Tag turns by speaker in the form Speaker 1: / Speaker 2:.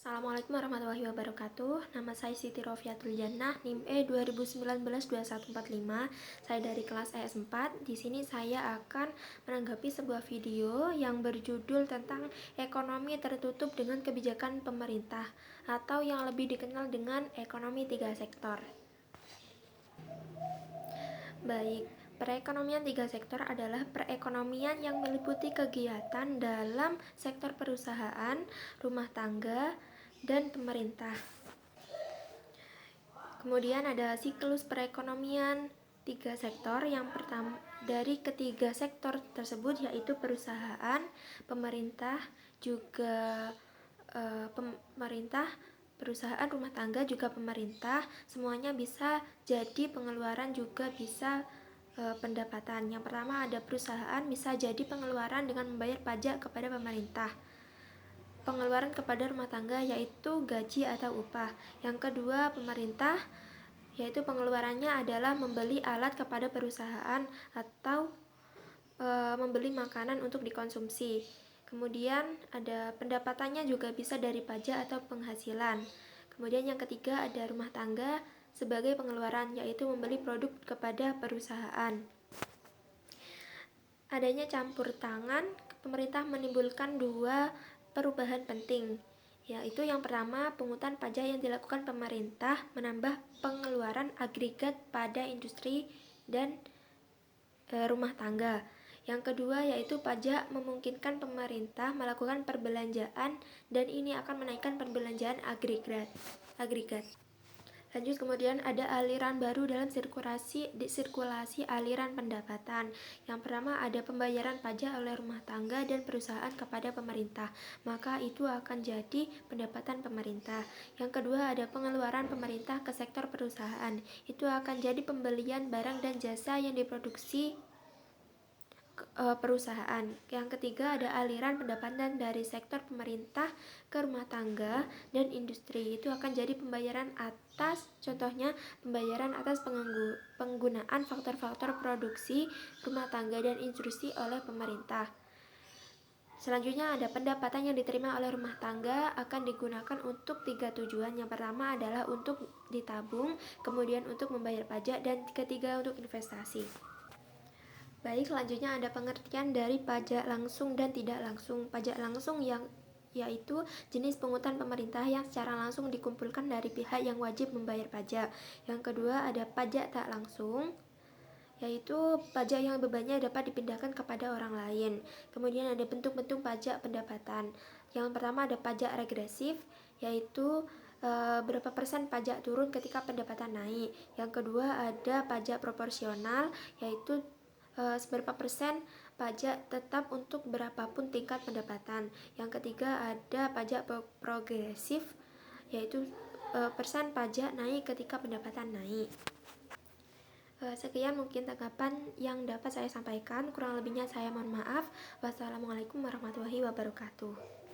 Speaker 1: Assalamualaikum warahmatullahi wabarakatuh. Nama saya Siti Rofiatul Jannah, NIM E 2019-2145. Saya dari kelas ES4. Di sini saya akan menanggapi sebuah video yang berjudul tentang ekonomi tertutup dengan kebijakan pemerintah, atau yang lebih dikenal dengan ekonomi tiga sektor. Baik, perekonomian tiga sektor adalah perekonomian yang meliputi kegiatan dalam sektor perusahaan, rumah tangga, dan pemerintah. Kemudian ada siklus perekonomian tiga sektor. Yang pertama dari ketiga sektor tersebut yaitu perusahaan, pemerintah, perusahaan, rumah tangga, juga pemerintah. Semuanya bisa jadi pengeluaran, juga bisa pendapatan. Yang pertama ada perusahaan, bisa jadi pengeluaran dengan membayar pajak kepada pemerintah. Pengeluaran kepada rumah tangga yaitu gaji atau upah. Yang kedua pemerintah, yaitu pengeluarannya adalah membeli alat kepada perusahaan atau membeli makanan untuk dikonsumsi. Kemudian ada pendapatannya juga bisa dari pajak atau penghasilan. Kemudian yang ketiga ada rumah tangga sebagai pengeluaran, yaitu membeli produk kepada perusahaan. Adanya campur tangan pemerintah menimbulkan dua perubahan penting, yaitu yang pertama, pungutan pajak yang dilakukan pemerintah menambah pengeluaran agregat pada industri dan rumah tangga. Yang kedua yaitu pajak memungkinkan pemerintah melakukan perbelanjaan, dan ini akan menaikkan perbelanjaan agregat. Lanjut, kemudian ada aliran baru dalam sirkulasi aliran pendapatan. Yang pertama ada pembayaran pajak oleh rumah tangga dan perusahaan kepada pemerintah, maka itu akan jadi pendapatan pemerintah. Yang kedua ada pengeluaran pemerintah ke sektor perusahaan, itu akan jadi pembelian barang dan jasa yang diproduksi perusahaan. Yang ketiga ada aliran pendapatan dari sektor pemerintah ke rumah tangga dan industri, itu akan jadi pembayaran atas, contohnya pembayaran atas penggunaan faktor-faktor produksi rumah tangga dan industri oleh pemerintah. Selanjutnya ada pendapatan yang diterima oleh rumah tangga akan digunakan untuk tiga tujuan. Yang pertama adalah untuk ditabung, kemudian untuk membayar pajak, dan ketiga untuk investasi. Baik, selanjutnya ada pengertian dari pajak langsung dan tidak langsung. Pajak langsung yaitu jenis pungutan pemerintah yang secara langsung dikumpulkan dari pihak yang wajib membayar pajak. Yang kedua ada pajak tak langsung, yaitu pajak yang bebannya dapat dipindahkan kepada orang lain. Kemudian ada bentuk-bentuk pajak pendapatan. Yang pertama ada pajak regresif, yaitu berapa persen pajak turun ketika pendapatan naik. Yang kedua ada pajak proporsional, yaitu seberapa persen pajak tetap untuk berapapun tingkat pendapatan. Yang ketiga ada pajak progresif, yaitu persen pajak naik ketika pendapatan naik. Sekian mungkin tanggapan yang dapat saya sampaikan. Kurang lebihnya saya mohon maaf. Wassalamualaikum warahmatullahi wabarakatuh.